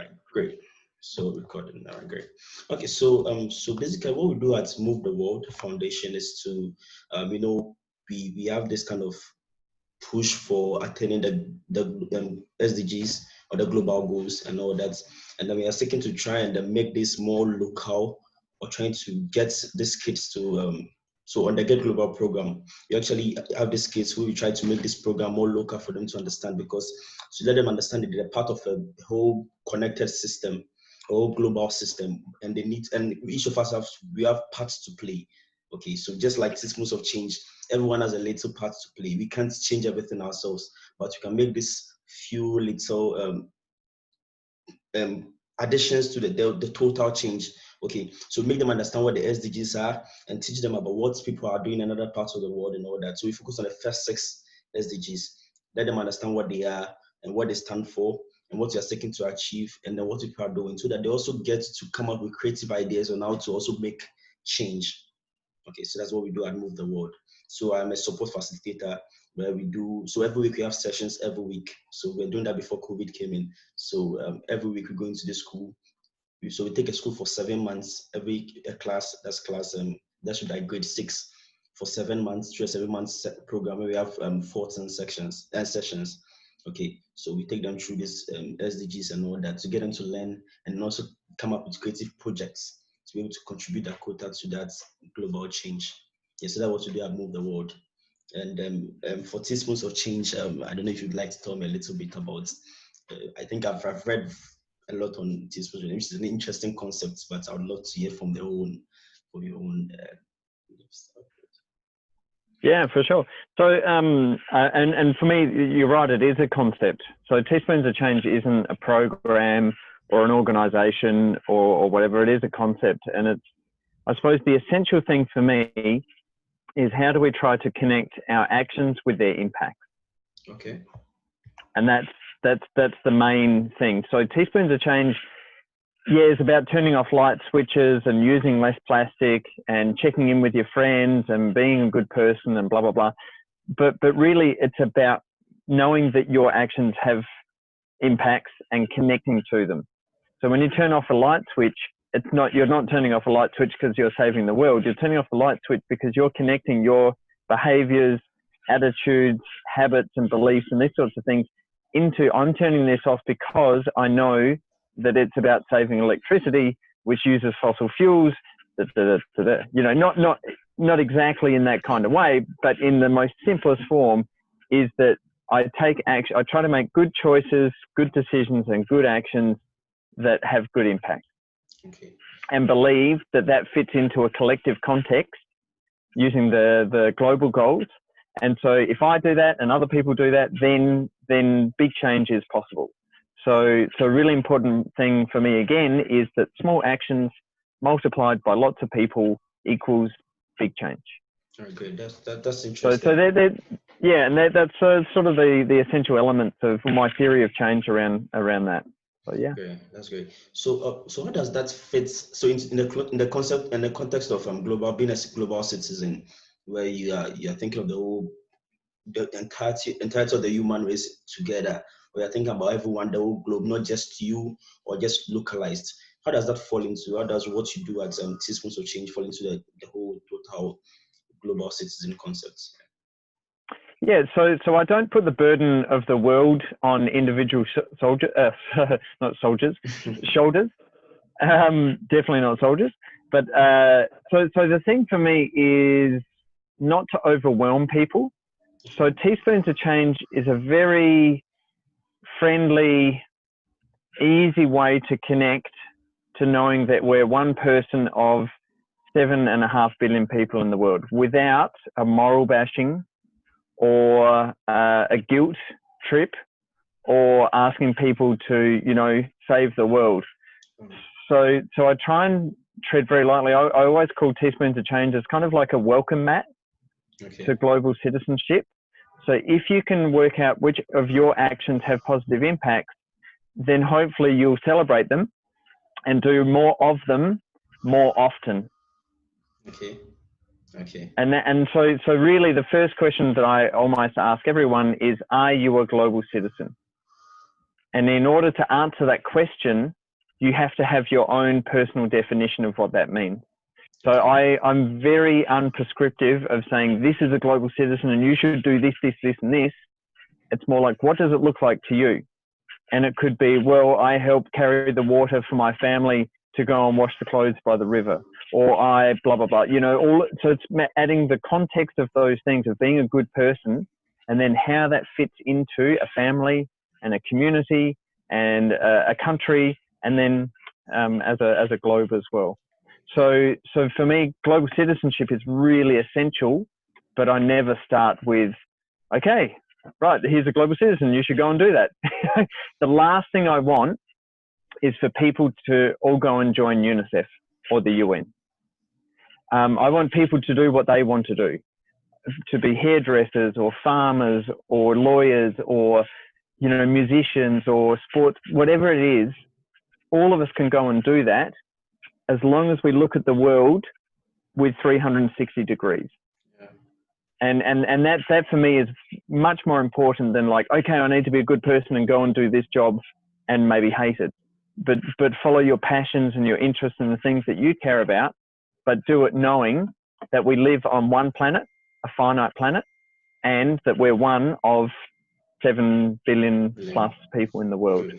right, great. So recording now, great. Okay, so basically what we do at Move the World Foundation is to, we have this kind of push for attaining the SDGs or the global goals and all that, and then we are seeking to try and make this more local, or trying to get these kids to so on the Get Global program, we actually have these kids who we try to make this program more local for them to understand, because to let them understand that they're part of a whole connected system, a whole global system, and they need, and each of us we have parts to play. Okay, so just like 6 months of change, everyone has a little part to play. We can't change everything ourselves, but we can make this few little additions to the total change. Okay, so make them understand what the SDGs are and teach them about what people are doing in other parts of the world and all that. So we focus on the first 6 SDGs, let them understand what they are and what they stand for and what you are seeking to achieve, and then what people are doing, so that they also get to come up with creative ideas on how to also make change. Okay, so that's what we do at Move the World. So I'm a support facilitator where we do, so every week we have sessions every week. So we're doing that before COVID came in. So every week we go into the school. So we take a school for 7 months, every class, that should like grade 6 for 7 months, through a 7 months program where we have 14 sections and sessions. Okay, so we take them through this SDGs and all that to get them to learn and also come up with creative projects to be able to contribute that quota to that global change. Yeah, so that's what we do at Move the World. And for Teaspoons of Change, I don't know if you'd like to tell me a little bit about, I think I've read a lot on Teaspoons, which is an interesting concept, but I would love to hear from your own stuff. Yeah, for sure. So, and for me, you're right, it is a concept. So Teaspoons of Change isn't a program or an organization or whatever. It is a concept. And it's, I suppose the essential thing for me is how do we try to connect our actions with their impacts? Okay. And that's the main thing. So Teaspoons of Change, yeah, it's about turning off light switches and using less plastic and checking in with your friends and being a good person and blah, blah, blah. But really it's about knowing that your actions have impacts and connecting to them. So when you turn off a light switch, you're not turning off a light switch because you're saving the world. You're turning off the light switch because you're connecting your behaviors, attitudes, habits and beliefs and these sorts of things into, I'm turning this off because I know that it's about saving electricity, which uses fossil fuels, you know, not exactly in that kind of way, but in the most simplest form is that I take action, I try to make good choices, good decisions and good actions that have good impact. Okay. And believe that fits into a collective context using the global goals. And so if I do that and other people do that, then big change is possible. So a really important thing for me again is that small actions multiplied by lots of people equals big change. Very good. That's interesting. So yeah, and that's sort of the essential elements of my theory of change around that. So yeah. Okay, that's great. So how does that fit? So in the concept and the context of being a global citizen, where you are thinking of the entirety of the human race together, where you're thinking about everyone, the whole globe, not just you or just localized. How does that fall into? How does what you do at Teaspoons of Change fall into the whole total global citizen concept? Yeah, so I don't put the burden of the world on individual shoulders. Definitely not soldiers. But so the thing for me is not to overwhelm people. So Teaspoons of Change is a very friendly, easy way to connect to knowing that we're one person of 7.5 billion people in the world without a moral bashing or a guilt trip or asking people to, you know, save the world. So I try and tread very lightly. I always call Teaspoons of Change as kind of like a welcome mat to global citizenship. So if you can work out which of your actions have positive impacts, then hopefully you'll celebrate them and do more of them more often. Okay. And so really the first question that I almost ask everyone is, are you a global citizen? And in order to answer that question, you have to have your own personal definition of what that means. So I'm very unprescriptive of saying this is a global citizen and you should do this, this, this, and this. It's more like, what does it look like to you? And it could be, well, I help carry the water for my family to go and wash the clothes by the river, or I blah, blah, blah, you know, so it's adding the context of those things of being a good person and then how that fits into a family and a community and a country, and then as a globe as well. So for me, global citizenship is really essential, but I never start with, okay, right, here's a global citizen, you should go and do that. The last thing I want is for people to all go and join UNICEF or the UN. I want people to do what they want to do, to be hairdressers or farmers or lawyers or, you know, musicians or sports, whatever it is. All of us can go and do that as long as we look at the world with 360 degrees. And that for me is much more important than like, okay, I need to be a good person and go and do this job and maybe hate it. But follow your passions and your interests and the things that you care about, but do it knowing that we live on one planet, a finite planet, and that we're one of 7 billion plus people in the world.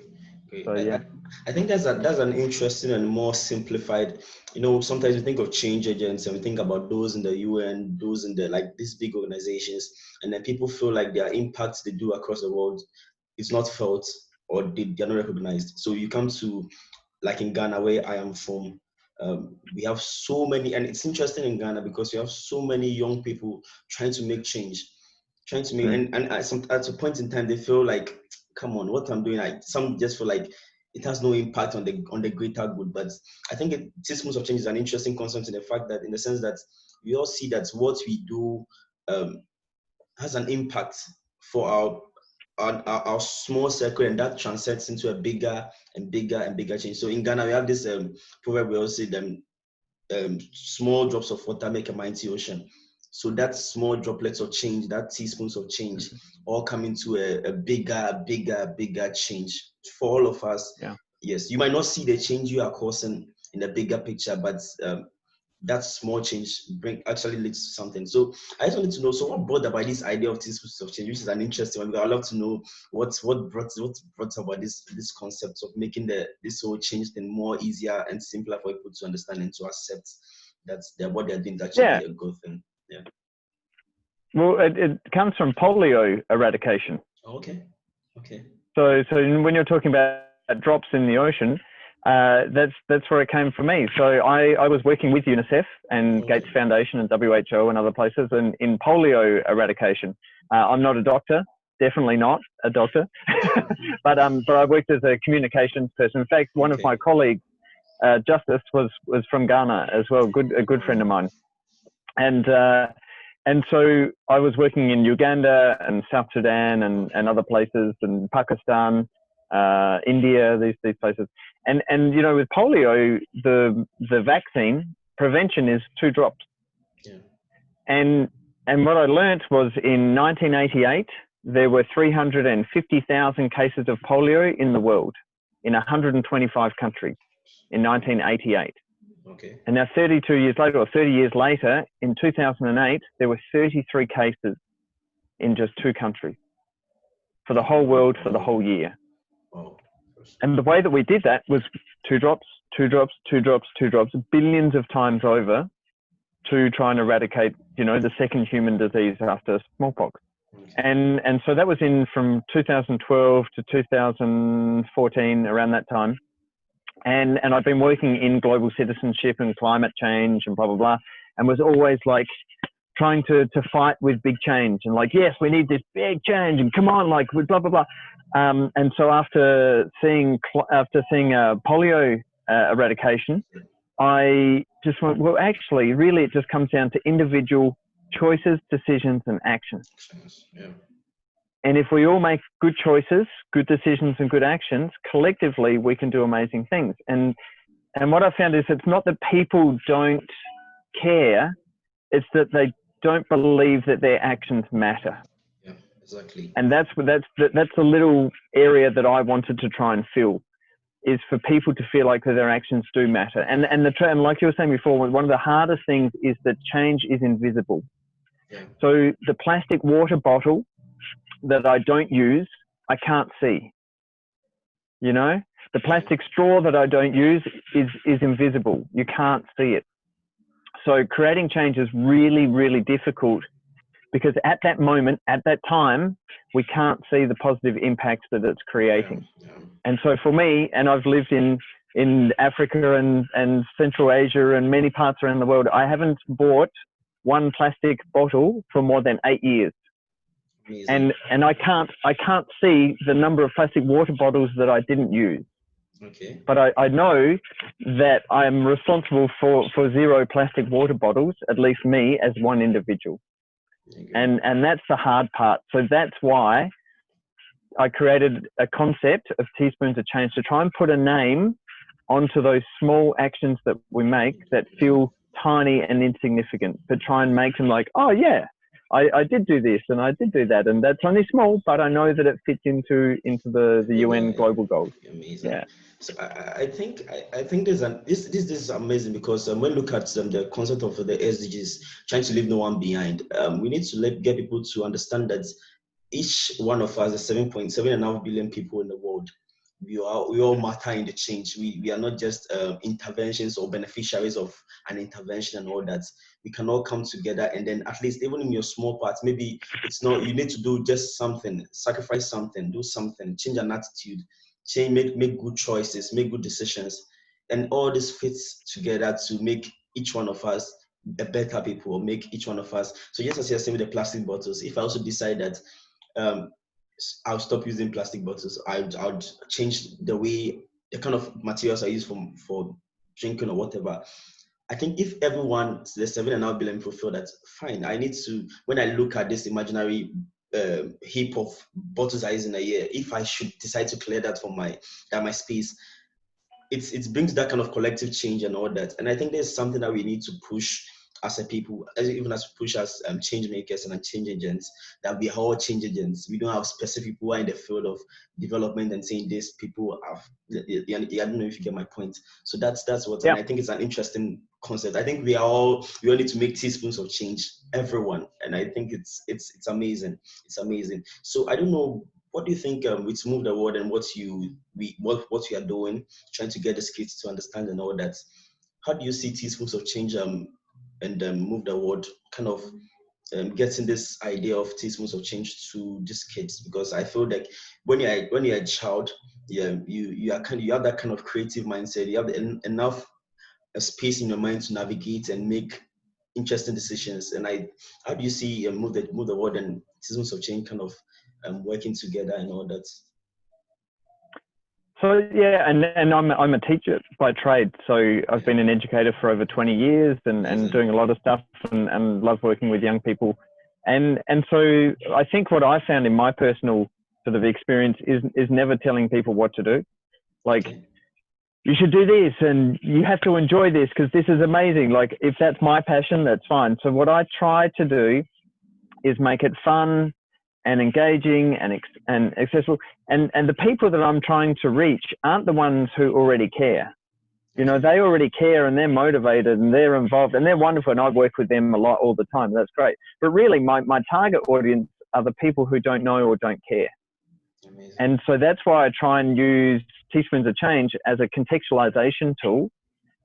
Great. So yeah. I think that's an interesting and more simplified, you know, sometimes we think of change agents and we think about those in the UN, those in the, like, these big organizations, and then people feel like their impact they do across the world is not felt or they're not recognized. So you come to, like in Ghana, where I am from, we have so many, and it's interesting in Ghana because you have so many young people trying to make change, and at a point in time, they feel like, come on, what I'm doing, some just feel like it has no impact on the greater good. But I think systems of change is an interesting concept in the fact that, in the sense that we all see that what we do has an impact for our small circle, and that transcends into a bigger and bigger and bigger change. So in Ghana, we have this proverb we all say, small drops of water make a mighty ocean. So that small droplets of change, that teaspoons of change, all come into a bigger change for all of us. Yeah. Yes, you might not see the change you are causing in the bigger picture, but that small change actually leads to something. So I just wanted to know, so what brought about this idea of teaspoons of change, which is an interesting one, because I'd love to know what brought about this concept of making this whole change thing more easier and simpler for people to understand and to accept that what they're doing is actually a good thing. Yeah. Well, it comes from polio eradication. Okay. So when you're talking about drops in the ocean, that's where it came from me. So I was working with UNICEF and Gates Foundation and WHO and other places in polio eradication. I'm not a doctor, definitely not a doctor, but I worked as a communications person. In fact, one of my colleagues, Justice, was from Ghana as well, a good friend of mine. And so I was working in Uganda and South Sudan and other places, and Pakistan, India, these places. And you know, with polio, the vaccine prevention is 2 drops. Yeah. And what I learned was in 1988, there were 350,000 cases of polio in the world, in 125 countries in 1988. Okay. And now 32 years later, or 30 years later, in 2008, there were 33 cases in just 2 countries for the whole world for the whole year. Oh. And the way that we did that was 2 drops, 2 drops, 2 drops, 2 drops, billions of times over, to try and eradicate, you know, the second human disease after smallpox. Okay. And so that was from 2012 to 2014, around that time. And I've been working in global citizenship and climate change and blah, blah, blah, and was always like trying to fight with big change and like, yes, we need this big change and come on, like with blah, blah, blah. And so after seeing polio eradication, I just went, well, actually, really, it just comes down to individual choices, decisions, and actions. Yeah. And if we all make good choices, good decisions, and good actions, collectively, we can do amazing things. And what I found is it's not that people don't care, it's that they don't believe that their actions matter. Yeah, Exactly. And that's a little area that I wanted to try and fill, is for people to feel like that their actions do matter. And like you were saying before, one of the hardest things is that change is invisible. Yeah. So the plastic water bottle that I don't use, I can't see. You know, the plastic straw that I don't use is invisible. You can't see it. So creating change is really, really difficult, because at that moment, at that time, we can't see the positive impacts that it's creating. Yeah. And so for me, and I've lived in Africa and Central Asia and many parts around the world, I haven't bought one plastic bottle for more than 8 years. Amazing. And I can't see the number of plastic water bottles that I didn't use. Okay. But I know that I'm responsible for 0 plastic water bottles, at least me as one individual. And that's the hard part. So that's why I created a concept of teaspoons of change, to try and put a name onto those small actions that we make that feel tiny and insignificant, but try and make them like, oh yeah, I did do this and I did do that, and that's only small, but I know that it fits into the UN global goals. Amazing. Yeah. So I think this is amazing, because when we look at the concept of the SDGs, trying to leave no one behind, we need to get people to understand that each one of us, the 7.7.5 billion people in the world, we all matter in the change. We are not just interventions or beneficiaries of an intervention and all that. We can all come together, and then at least, even in your small parts, maybe it's not, you need to do just something, sacrifice something, do something, change an attitude, make good choices, make good decisions, and all this fits together to make each one of us a better people, or make each one of us. So just as you're saying with the plastic bottles, if I also decide that I'll stop using plastic bottles, I'll change the kind of materials I use for drinking or whatever. I think if everyone, the 7.5 billion people, feel that, fine, I need to, when I look at this imaginary heap of bottles I use in a year, if I should decide to clear that from my space, it brings that kind of collective change and all that. And I think there's something that we need to push as a people, even as we push as change makers and change agents, that we are all change agents. We don't have specific people who are in the field of development and saying this, people have, I don't know if you get my point. So that's what, and I think it's an interesting concept. I think we all need to make teaspoons of change, everyone. And I think it's amazing. It's amazing. So I don't know, what do you think with Move the World and what you are doing, trying to get the kids to understand and all that? How do you see teaspoons of change and Move the World kind of getting this idea of teaspoons of change to these kids? Because I feel like when you're a child, you have that kind of creative mindset. You have enough space in your mind to navigate and make interesting decisions. And how do you see Move the World and teaspoons of change kind of working together and all that? So yeah, and I'm a teacher by trade. So I've been an educator for over 20 years and doing a lot of stuff and love working with young people. And so I think what I found in my personal sort of experience is never telling people what to do. Like, you should do this and you have to enjoy this because this is amazing. Like, if that's my passion, that's fine. So what I try to do is make it fun and engaging and accessible. And the people that I'm trying to reach aren't the ones who already care. You know, they already care and they're motivated and they're involved and they're wonderful. And I work with them a lot all the time. That's great. But really my target audience are the people who don't know or don't care. Amazing. And so that's why I try and use Teaspoons of Change as a contextualization tool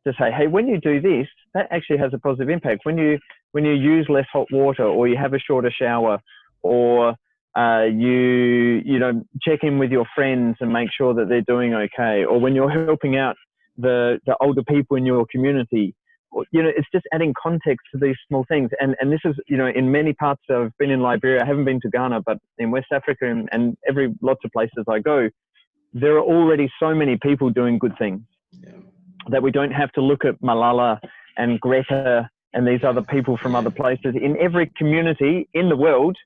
to say, hey, when you do this, that actually has a positive impact. When you use less hot water, or you have a shorter shower, or you know, check in with your friends and make sure that they're doing okay, or when you're helping out the older people in your community, you know, it's just adding context to these small things. And this is, you know, in many parts, I've been in Liberia, I haven't been to Ghana, but in West Africa and lots of places I go, there are already so many people doing good things that we don't have to look at Malala and Greta and these other people from other places. In every community in the world,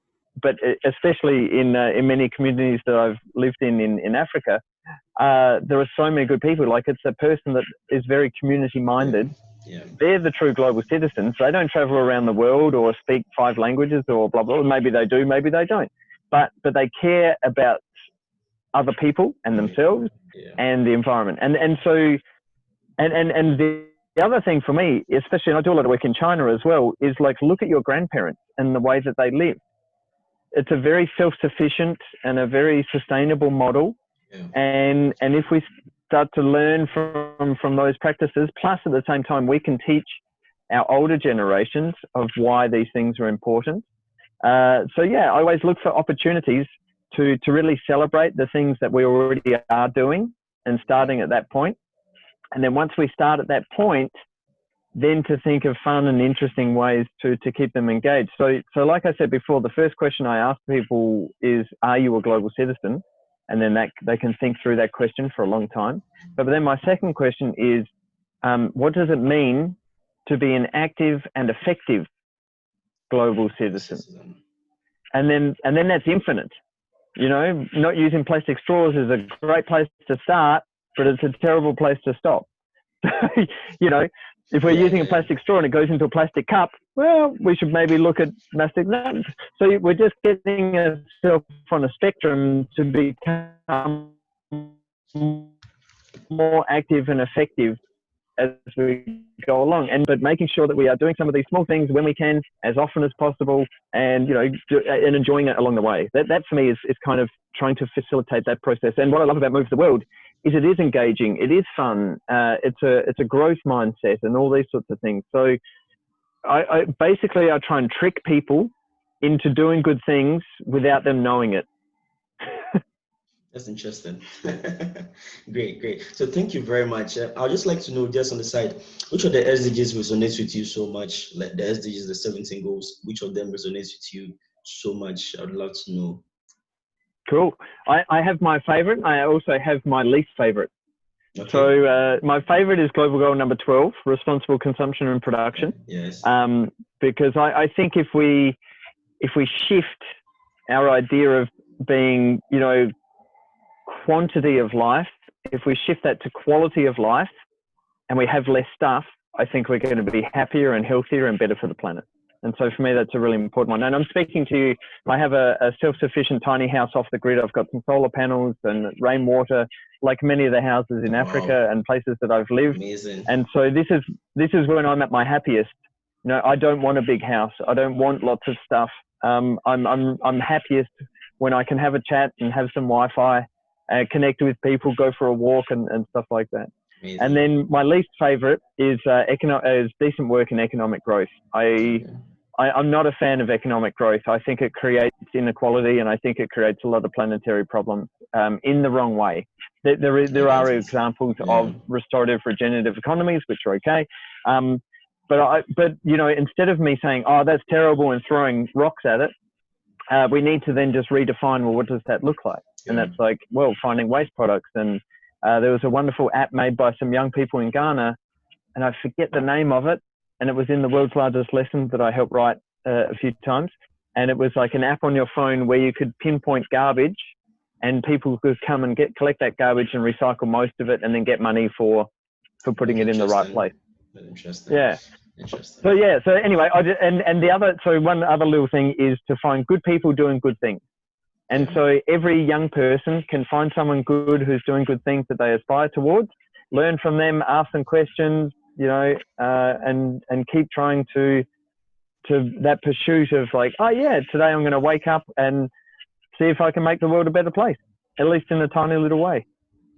but especially in many communities that I've lived in Africa, there are so many good people. Like, it's a person that is very community minded. They're the true global citizens. They don't travel around the world or speak 5 languages or blah, blah. Maybe they do, maybe they don't. but they care about other people and themselves and the environment. And the other thing for me, especially, and I do a lot of work in China as well, is like, look at your grandparents and the way that they live. It's a very self-sufficient and a very sustainable model. And if we start to learn from those practices, plus at the same time we can teach our older generations of why these things are important. So yeah, I always look for opportunities to really celebrate the things that we already are doing and starting at that point. And then once we start at that point, then to think of fun and interesting ways to keep them engaged. So like I said before, the first question I ask people is, are you a global citizen? And then they can think through that question for a long time. But then my second question is, what does it mean to be an active and effective global citizen? And then that's infinite. You know, not using plastic straws is a great place to start, but it's a terrible place to stop. You know, if we're using a plastic straw and it goes into a plastic cup, well, we should maybe look at plastic. So we're just getting ourselves on a spectrum to become more active and effective as we go along, but making sure that we are doing some of these small things when we can, as often as possible, and, you know, and enjoying it along the way. That for me is kind of trying to facilitate that process. And what I love about Move the World is it is engaging, it is fun, it's a growth mindset and all these sorts of things. So I basically try and trick people into doing good things without them knowing it. That's interesting. Great. So thank you very much. I'd just like to know, just on the side, which of the SDGs resonates with you so much? Like the SDGs, the 17 goals, which of them resonates with you so much? I'd love to know. Cool. I have my favorite. I also have my least favorite. Okay. So my favorite is global goal number 12, responsible consumption and production. Yes. Because I think if we shift our idea of being, you know, quantity of life, if we shift that to quality of life and we have less stuff, I think we're going to be happier and healthier and better for the planet. And so for me, that's a really important one. And I'm speaking to you, I have a self-sufficient tiny house off the grid. I've got some solar panels and rainwater, like many of the houses in Africa and places that I've lived. Amazing. And so this is when I'm at my happiest. You know, I don't want a big house. I don't want lots of stuff. I'm happiest when I can have a chat and have some Wi-Fi, connect with people, go for a walk and stuff like that. Amazing. And then my least favorite is decent work in economic growth. I'm not a fan of economic growth. I think it creates inequality and I think it creates a lot of planetary problems in the wrong way. There are examples of restorative, regenerative economies, which are okay. But you know, instead of me saying, oh, that's terrible and throwing rocks at it, we need to then just redefine, well, what does that look like? And that's like, well, finding waste products. And there was a wonderful app made by some young people in Ghana, and I forget the name of it. And it was in the World's Largest Lesson that I helped write a few times. And it was like an app on your phone where you could pinpoint garbage and people could come and collect that garbage and recycle most of it and then get money for putting it in the right place. Interesting. Yeah. Interesting. So yeah. So anyway, one other little thing is to find good people doing good things. And so every young person can find someone good who's doing good things that they aspire towards, learn from them, ask them questions, you know, and keep trying to that pursuit of like, oh yeah, today I'm going to wake up and see if I can make the world a better place, at least in a tiny little way.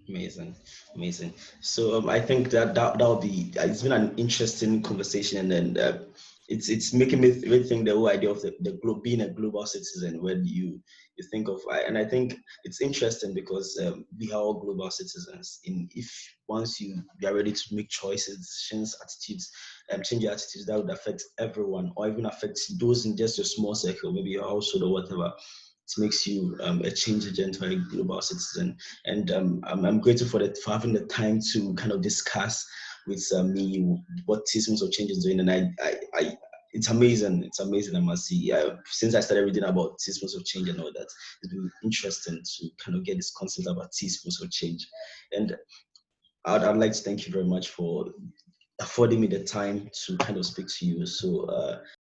Amazing. So I think that'll be. It's been an interesting conversation, and it's making me rethink the whole idea of the being a global citizen. When you think of, and I think it's interesting because we are all global citizens. If once you are ready to make choices, decisions, attitudes, change your attitudes, that would affect everyone, or even affect those in just your small circle, maybe your household or whatever. It makes you a change agent or a global citizen. And I'm grateful for having the time to kind of discuss with me what Teaspoons of Change is doing. And I it's amazing. It's amazing, I must say. Since I started reading about Teaspoons of Change and all that, it's been interesting to kind of get this concept about Teaspoons of Change. And I'd like to thank you very much for affording me the time to kind of speak to you. So